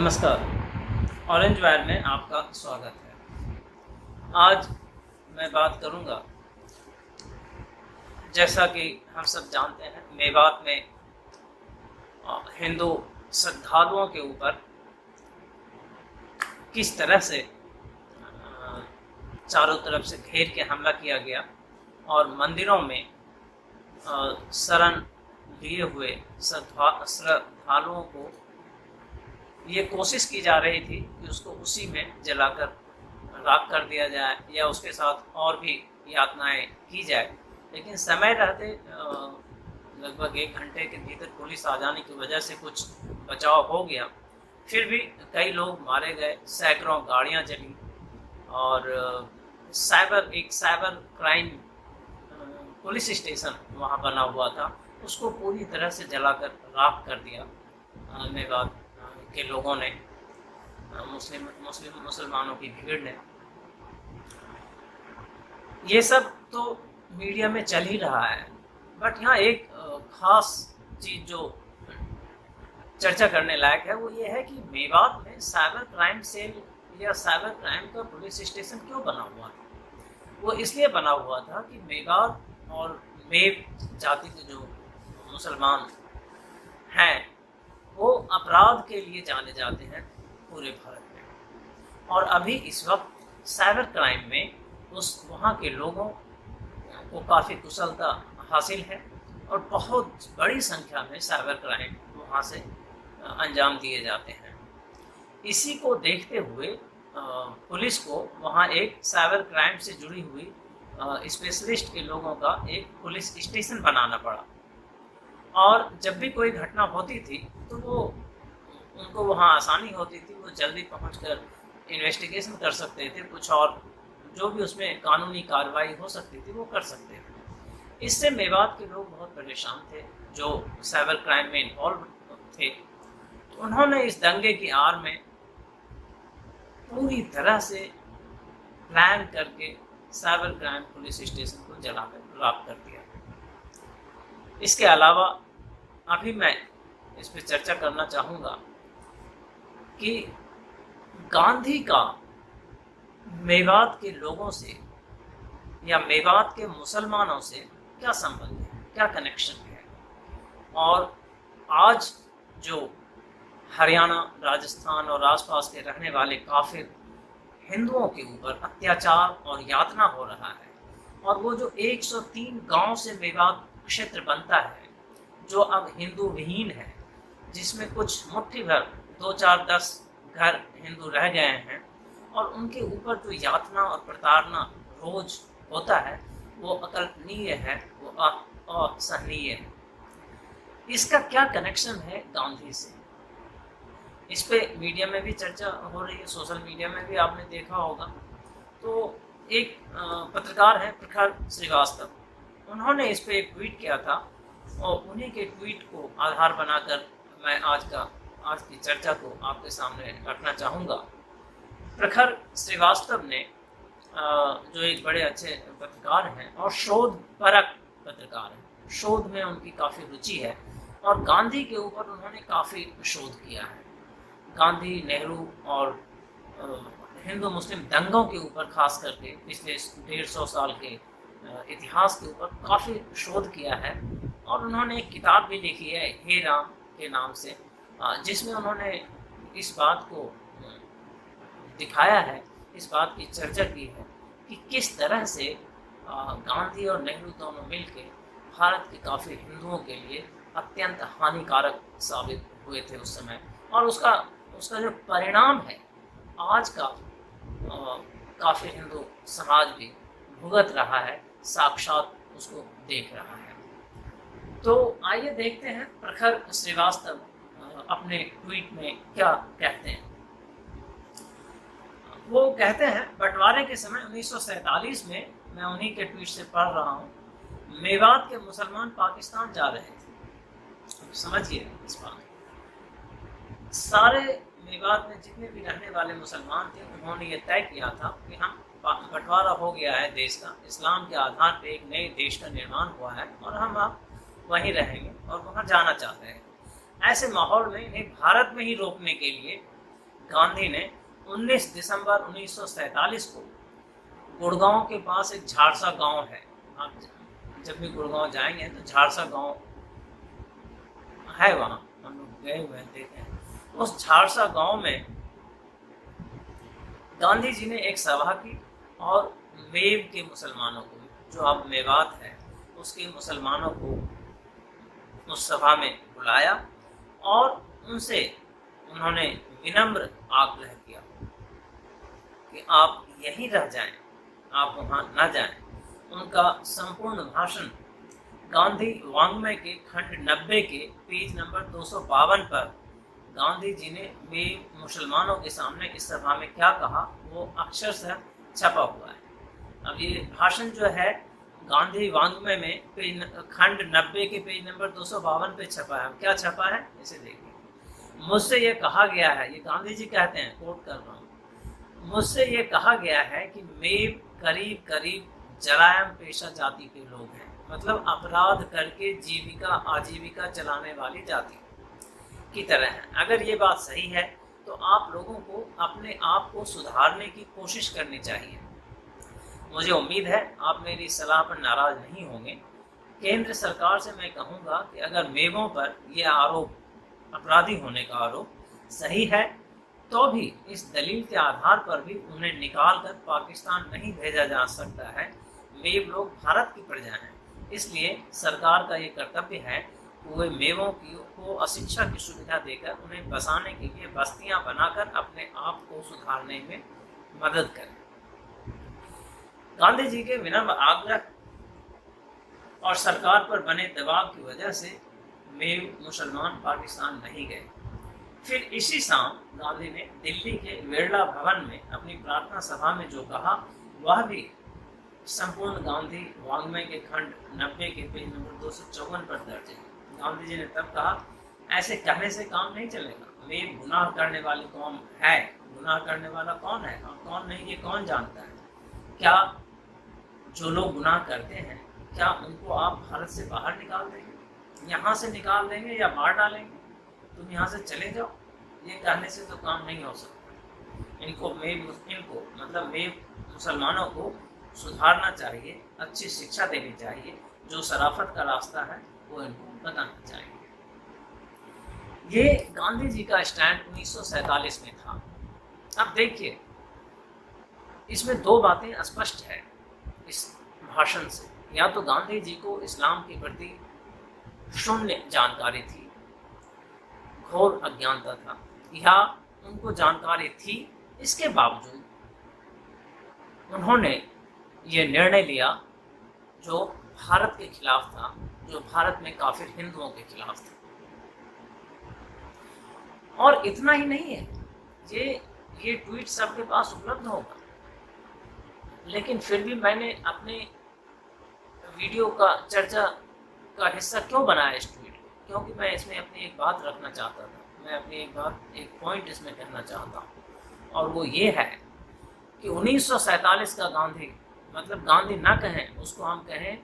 नमस्कार। Orange wire में आपका स्वागत है। आज मैं बात करूंगा, जैसा कि हम सब जानते हैं, मेवात में हिंदू श्रद्धालुओं के ऊपर किस तरह से चारों तरफ से घेर के हमला किया गया और मंदिरों में शरण लिए हुए श्रद्धालुओं को ये कोशिश की जा रही थी कि उसको उसी में जलाकर राख कर दिया जाए या उसके साथ और भी यातनाएं की जाए। लेकिन समय रहते लगभग 1 घंटे के भीतर पुलिस आ जाने की वजह से कुछ बचाव हो गया। फिर भी कई लोग मारे गए, सैकड़ों गाड़ियां जली और एक साइबर क्राइम पुलिस स्टेशन वहां बना हुआ था, उसको पूरी तरह से जलाकर राख कर दिया मेवात के लोगों ने, मुसलमानों की भीड़ ने। ये सब तो मीडिया में चल ही रहा है, बट यहाँ एक खास चीज़ जो चर्चा करने लायक है वो ये है कि मेवात में साइबर क्राइम सेल या साइबर क्राइम का पुलिस स्टेशन क्यों बना हुआ था। वो इसलिए बना हुआ था कि मेवात और मेव जाति के जो मुसलमान हैं वो अपराध के लिए जाने जाते हैं पूरे भारत में। और अभी इस वक्त साइबर क्राइम में वहाँ के लोगों को काफ़ी कुशलता हासिल है और बहुत बड़ी संख्या में साइबर क्राइम वहाँ से अंजाम दिए जाते हैं। इसी को देखते हुए पुलिस को वहाँ एक साइबर क्राइम से जुड़ी हुई स्पेशलिस्ट के लोगों का एक पुलिस स्टेशन बनाना पड़ा। और जब भी कोई घटना होती थी तो वो उनको वहाँ आसानी होती थी, वो जल्दी पहुंचकर इन्वेस्टिगेशन कर सकते थे, कुछ और जो भी उसमें कानूनी कार्रवाई हो सकती थी वो कर सकते थे। इससे मेवात के लोग बहुत परेशान थे जो साइबर क्राइम में इन्वॉल्व थे। उन्होंने इस दंगे की आड़ में पूरी तरह से प्लान करके साइबर क्राइम पुलिस स्टेशन को जलाकर राख कर दिया। इसके अलावा अभी मैं इस पर चर्चा करना चाहूँगा कि गांधी का मेवात के लोगों से या मेवात के मुसलमानों से क्या संबंध है, क्या कनेक्शन है। और आज जो हरियाणा, राजस्थान और आसपास के रहने वाले काफिर हिंदुओं के ऊपर अत्याचार और यातना हो रहा है, और वो जो 103 गांव से मेवात क्षेत्र बनता है जो अब हिंदू विहीन है, जिसमें कुछ मुट्ठी भर 2, 4, 10 घर हिंदू रह गए हैं, और उनके ऊपर जो यातना और प्रताड़ना रोज होता है वो अकल्पनीय है, वो असहनीय है। इसका क्या कनेक्शन है गांधी से, इस पे मीडिया में भी चर्चा हो रही है, सोशल मीडिया में भी आपने देखा होगा। तो एक पत्रकार है प्रखर श्रीवास्तव, उन्होंने इस पे एक ट्वीट किया था और उन्हीं के ट्वीट को आधार बनाकर मैं आज की चर्चा को आपके सामने रखना चाहूँगा। प्रखर श्रीवास्तव ने जो एक बड़े अच्छे पत्रकार हैं और शोधपरक पत्रकार हैं, शोध में उनकी काफ़ी रुचि है और गांधी के ऊपर उन्होंने काफ़ी शोध किया है। गांधी, नेहरू और हिंदू मुस्लिम दंगों के ऊपर खास करके पिछले 150 साल के इतिहास के ऊपर काफ़ी शोध किया है। और उन्होंने एक किताब भी लिखी है हे राम के नाम से, जिसमें उन्होंने इस बात को दिखाया है, इस बात की चर्चा की है कि किस तरह से गांधी और नेहरू दोनों मिलकर भारत के काफ़ी हिंदुओं के लिए अत्यंत हानिकारक साबित हुए थे उस समय, और उसका जो परिणाम है आज का काफ़ी हिंदू समाज भी भुगत रहा है, साक्षात उसको देख रहा है। तो आइए देखते हैं प्रखर श्रीवास्तव अपने ट्वीट में क्या कहते हैं। वो कहते हैं, बंटवारे के समय 1947 में, मैं उन्हीं के ट्वीट से पढ़ रहा हूँ, मेवात के मुसलमान पाकिस्तान जा रहे थे। समझिए इस बात, सारे मेवात में जितने भी रहने वाले मुसलमान थे उन्होंने ये तय किया था कि हम बंटवारा हो गया है देश का, इस्लाम के आधार पे एक नए देश का निर्माण हुआ है और हम अब वहीं रहेंगे और वहाँ जाना चाहते हैं। ऐसे माहौल में इन्हें भारत में ही रोकने के लिए गांधी ने 19 दिसंबर 1947 को गुड़गांव के पास एक झारसा गांव है, आप जब भी गुड़गांव जाएंगे तो झारसा गांव है, वहाँ हम लोग गए हुए देखे हैं। उस झारसा गांव में गांधी जी ने एक सभा की और मेव के मुसलमानों को, जो अब मेवात है, उसके मुसलमानों को उस सभा में बुलाया और उनसे उन्होंने विनम्र आग्रह किया कि आप यहीं रह जाएं, आप वहाँ न जाएं। उनका संपूर्ण भाषण गांधी वाङ्मय के खंड 90 के पेज नंबर 252 पर गांधी जी ने वे मुसलमानों के सामने इस सभा में क्या कहा वो अक्षरशः छपा हुआ है। अब ये भाषण जो है गांधी वाङ्मय में पेज खंड 90 के पेज नंबर 252 पे छपा है। क्या छपा है इसे देखिए। मुझसे ये कहा गया है, ये गांधी जी कहते हैं, कोट कर रहा हूँ, मुझसे ये कहा गया है कि मेव करीब करीब जरायम पेशा जाति के लोग हैं, मतलब अपराध करके जीविका आजीविका चलाने वाली जाति की तरह है। अगर ये बात सही है तो आप लोगों को अपने आप को सुधारने की कोशिश करनी चाहिए। मुझे उम्मीद है आप मेरी सलाह पर नाराज नहीं होंगे। केंद्र सरकार से मैं कहूँगा कि अगर मेवों पर यह आरोप, अपराधी होने का आरोप सही है, तो भी इस दलील के आधार पर भी उन्हें निकाल कर पाकिस्तान नहीं भेजा जा सकता है। मेव लोग भारत की प्रजा हैं, इसलिए सरकार का ये कर्तव्य है कि वे मेवों को अशिक्षा की सुविधा देकर उन्हें बसाने के लिए बस्तियां बनाकर अपने आप को सुधारने में मदद करें। गांधी जी के विनम्र आग्रह और सरकार पर बने दबाव की वजह से मेव मुसलमान पाकिस्तान नहीं गए। फिर इसी शाम गांधी ने दिल्ली के बिरला भवन में अपनी प्रार्थना सभा में जो कहा वह भी संपूर्ण गांधी वाङ्मय के खंड 90 के पेज नंबर 254 पर दर्ज है। गांधी जी ने तब कहा, ऐसे कहने से काम नहीं चलेगा। मेव गुनाह करने वाली कौम है, गुनाह करने वाला कौन है और कौन नहीं, ये कौन जानता है? क्या जो लोग गुनाह करते हैं, क्या उनको आप भारत से बाहर निकाल देंगे, यहाँ से निकाल देंगे या मार डालेंगे? तुम यहाँ से चले जाओ, ये कहने से तो काम नहीं हो सकता। इनको मतलब मेव मुसलमानों को सुधारना चाहिए, अच्छी शिक्षा देनी चाहिए, जो शराफत का रास्ता है वो इनको बताना चाहिए। ये गांधी जी का स्टैंड 1947 में था। अब देखिए, इसमें दो बातें स्पष्ट है इस भाषण से। या तो गांधी जी को इस्लाम के प्रति शून्य जानकारी थी, घोर अज्ञानता था, या उनको जानकारी थी, इसके बावजूद उन्होंने ये निर्णय लिया जो भारत के खिलाफ था, जो भारत में काफिर हिंदुओं के खिलाफ था। और इतना ही नहीं है, ये ट्वीट सबके पास उपलब्ध होगा, लेकिन फिर भी मैंने अपने वीडियो का चर्चा का हिस्सा क्यों बनाया इस ट्वीट को, क्योंकि मैं इसमें अपनी एक बात रखना चाहता था। मैं अपनी एक पॉइंट इसमें कहना चाहता हूँ, और वो ये है कि 1947 का गांधी, मतलब गांधी ना कहें उसको, हम कहें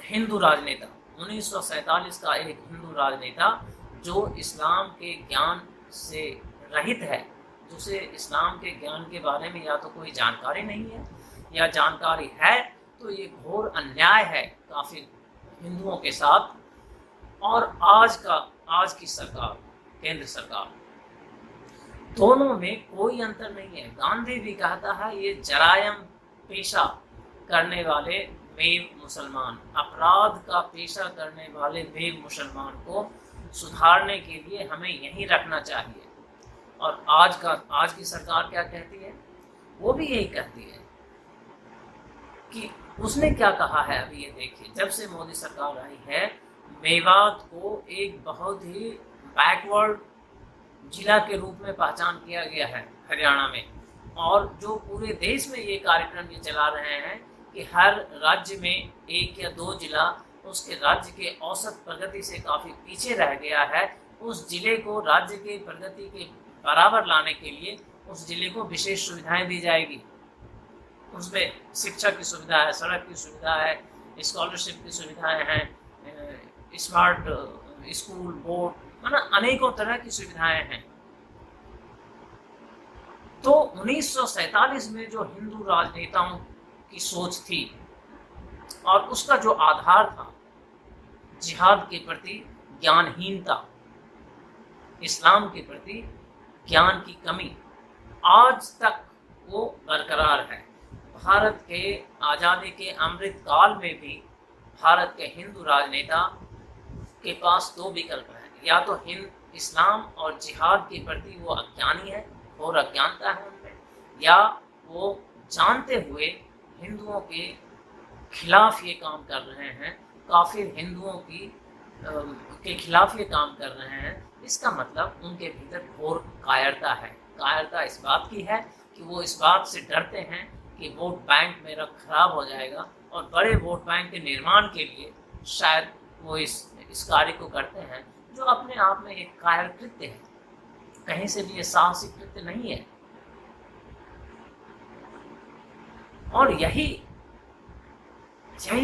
हिंदू राजनेता, 1947 का एक हिंदू राजनेता जो इस्लाम के ज्ञान से रहित है, जिसे इस्लाम के ज्ञान के बारे में या तो कोई जानकारी नहीं है, या जानकारी है तो ये घोर अन्याय है काफी हिंदुओं के साथ। और आज की सरकार, केंद्र सरकार, दोनों में कोई अंतर नहीं है। गांधी भी कहता है ये जरायम पेशा करने वाले मेव मुसलमान, अपराध का पेशा करने वाले मेव मुसलमान को सुधारने के लिए हमें यहीं रखना चाहिए। और आज की सरकार क्या कहती है, वो भी यही कहती है कि उसने क्या कहा है। अभी ये देखिए, जब से मोदी सरकार आई है, मेवात को एक बहुत ही बैकवर्ड जिला के रूप में पहचान किया गया है हरियाणा में, और जो पूरे देश में ये कार्यक्रम ये चला रहे हैं कि हर राज्य में एक या दो जिला उसके राज्य के औसत प्रगति से काफ़ी पीछे रह गया है, उस जिले को राज्य के प्रगति के बराबर लाने के लिए उस जिले को विशेष सुविधाएं दी जाएगी। उसमें शिक्षा की सुविधा है, सड़क की सुविधा है, स्कॉलरशिप की सुविधाएं हैं, स्मार्ट स्कूल बोर्ड, मतलब अनेकों तरह की सुविधाएं हैं। तो 1947 में जो हिंदू राजनेताओं की सोच थी और उसका जो आधार था जिहाद के प्रति ज्ञानहीनता, इस्लाम के प्रति ज्ञान की कमी, आज तक वो बरकरार है। भारत के आज़ादी के अमृत काल में भी भारत के हिंदू राजनेता के पास दो विकल्प हैं, या तो हिंद इस्लाम और जिहाद के प्रति वो अज्ञानी है और अज्ञानता है उनमें, या वो जानते हुए हिंदुओं के खिलाफ ये काम कर रहे हैं, काफिर हिंदुओं के खिलाफ ये काम कर रहे हैं। इसका मतलब उनके भीतर घोर कायरता है। कायरता इस बात की है कि वो इस बात से डरते हैं कि वोट बैंक मेरा खराब हो जाएगा, और बड़े वोट बैंक के निर्माण के लिए शायद वो इस कार्य को करते हैं, जो अपने आप में एक कायर कृत्य है, कहीं से भी ये साहसिक कृत्य नहीं है। और यही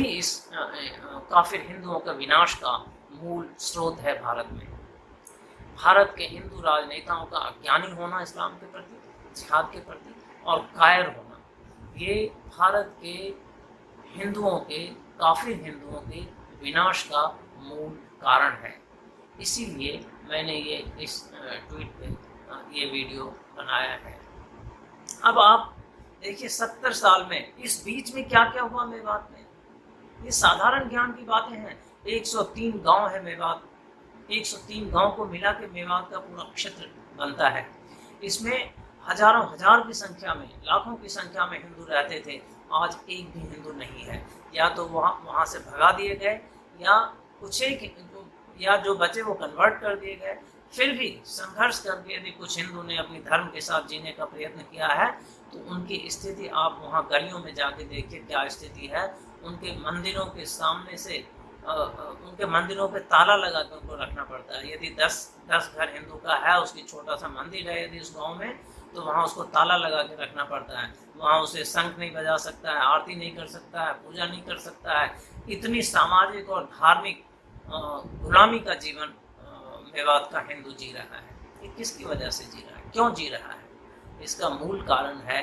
इस काफिर हिंदुओं के विनाश का मूल स्रोत है भारत में। भारत के हिंदू राजनेताओं का अज्ञानी होना इस्लाम के प्रति, जिहाद के प्रति, और कायर होना, ये भारत के हिंदुओं के, काफिर हिंदुओं के विनाश का मूल कारण है। इसीलिए मैंने ये इस ट्वीट पे ये वीडियो बनाया है। अब आप देखिए 70 साल में इस बीच में क्या क्या हुआ मेवात में, ये साधारण ज्ञान की बातें हैं। 103 गांव है मेवात, 103 गांव को मिला के मेवात का पूरा क्षेत्र बनता है। इसमें हजारों हजार की संख्या में, लाखों की संख्या में हिंदू रहते थे। आज एक भी हिंदू नहीं है, या तो वहाँ से भगा दिए गए, या कुछ एक या जो बचे वो कन्वर्ट कर दिए गए। फिर भी संघर्ष करके यदि कुछ हिंदू ने अपनी धर्म के साथ जीने का प्रयत्न किया है, तो उनकी स्थिति आप वहाँ गलियों में जाके देखिए क्या स्थिति है। उनके मंदिरों के सामने से उनके मंदिरों पे ताला लगा कर उनको रखना पड़ता है। यदि 10 घर हिंदू का है, उसकी छोटा सा मंदिर है यदि उस गांव में, तो वहाँ उसको ताला लगा के रखना पड़ता है। वहाँ उसे शंख नहीं बजा सकता है, आरती नहीं कर सकता है, पूजा नहीं कर सकता है। इतनी सामाजिक और धार्मिक गुलामी का जीवन मेवात का हिंदू जी रहा है। ये किसकी वजह से जी रहा है, क्यों जी रहा है? इसका मूल कारण है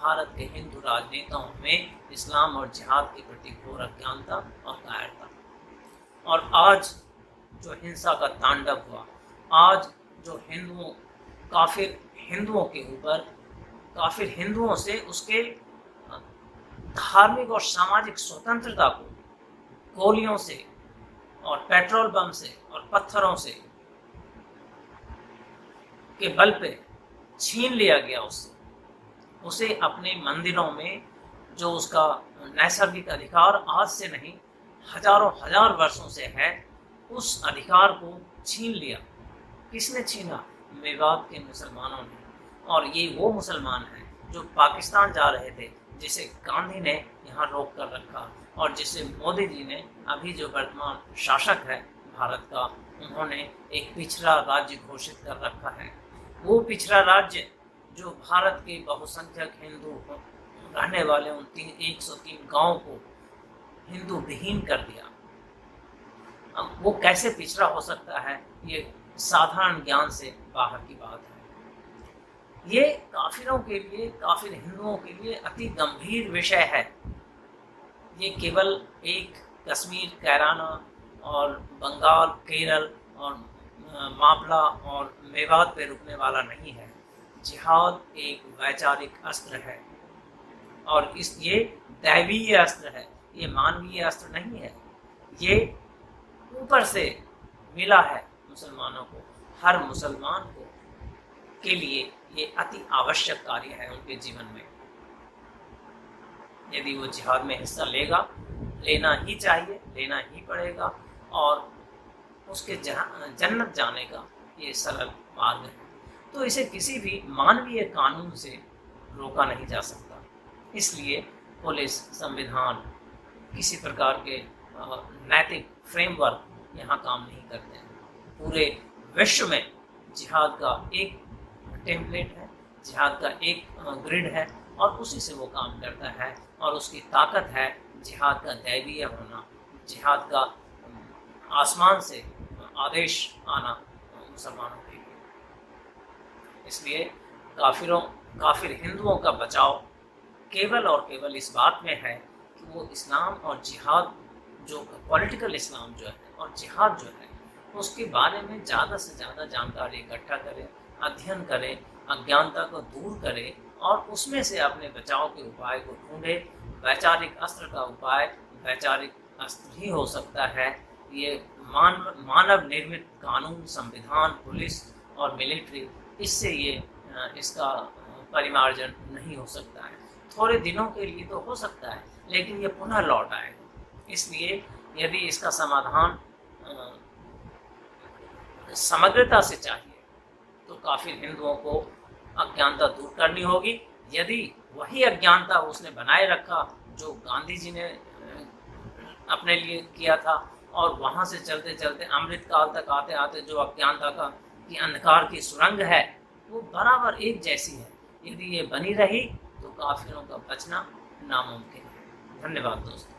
भारत के हिंदू राजनेताओं में इस्लाम और जिहाद के प्रति घोर अज्ञानता और कायरता। और आज जो हिंसा का तांडव हुआ, आज जो काफिर हिंदुओं के ऊपर, काफिर हिंदुओं से उसके धार्मिक और सामाजिक स्वतंत्रता को गोलियों से और पेट्रोल बम से और पत्थरों से के बल पे छीन लिया गया उसे अपने मंदिरों में जो उसका नैसर्गिक अधिकार आज से नहीं हजारों हजार वर्षों से है, उस अधिकार को छीन लिया। किसने छीना? मेवात के मुसलमानों ने। और ये वो मुसलमान हैं जो पाकिस्तान जा रहे थे, जिसे गांधी ने यहाँ रोक कर रखा, और जिसे मोदी जी ने, अभी जो वर्तमान शासक है भारत का, उन्होंने एक पिछड़ा राज्य घोषित कर रखा है। वो पिछड़ा राज्य जो भारत के बहुसंख्यक हिंदू रहने वाले उन 103 गांव को हिंदू विहीन कर दिया। अब वो कैसे पिछड़ा हो सकता है? ये साधारण ज्ञान से बाहर की बात है। ये काफिरों के लिए, काफिर हिंदुओं के लिए अति गंभीर विषय है। ये केवल एक कश्मीर, कैराना और बंगाल, केरल और मामला और मेवात पे रुकने वाला नहीं है। जिहाद एक वैचारिक अस्त्र है, और ये दैवीय अस्त्र है, ये मानवीय अस्त्र नहीं है। ये ऊपर से मिला है मुसलमानों को, हर मुसलमान को के लिए ये अति आवश्यक कार्य है उनके जीवन में। यदि वो जिहाद में हिस्सा लेगा, लेना ही चाहिए, लेना ही पड़ेगा, और उसके जन्नत जाने का ये सरल मार्ग है। तो इसे किसी भी मानवीय कानून से रोका नहीं जा सकता। इसलिए पुलिस, संविधान, किसी प्रकार के नैतिक फ्रेमवर्क यहाँ काम नहीं करते हैं। पूरे विश्व में जिहाद का एक टेम्पलेट है, जिहाद का एक ग्रिड है, और उसी से वो काम करता है। और उसकी ताकत है जिहाद का दैवीय होना, जिहाद का आसमान से आदेश आना मुसलमानों के लिए। इसलिए काफिरों काफिर हिंदुओं का बचाव केवल और केवल इस बात में है कि वो इस्लाम और जिहाद, जो पॉलिटिकल इस्लाम जो है और जिहाद जो है, उसके बारे में ज़्यादा से ज़्यादा जानकारी इकट्ठा करें, अध्ययन करें, अज्ञानता को दूर करें और उसमें से अपने बचाव के उपाय को ढूंढे। वैचारिक अस्त्र का उपाय वैचारिक अस्त्र ही हो सकता है। ये मानव निर्मित कानून, संविधान, पुलिस और मिलिट्री, इससे इसका परिमार्जन नहीं हो सकता है। थोड़े दिनों के लिए तो हो सकता है, लेकिन ये पुनः लौट आएगा। इसलिए यदि इसका समाधान समग्रता से चाहिए तो काफिर हिंदुओं को अज्ञानता दूर करनी होगी। यदि वही अज्ञानता उसने बनाए रखा जो गांधी जी ने अपने लिए किया था, और वहाँ से चलते चलते अमृत काल तक आते आते जो अज्ञानता की अंधकार की सुरंग है, वो बराबर एक जैसी है। यदि ये बनी रही तो काफिरों का बचना नामुमकिन है। धन्यवाद दोस्तों।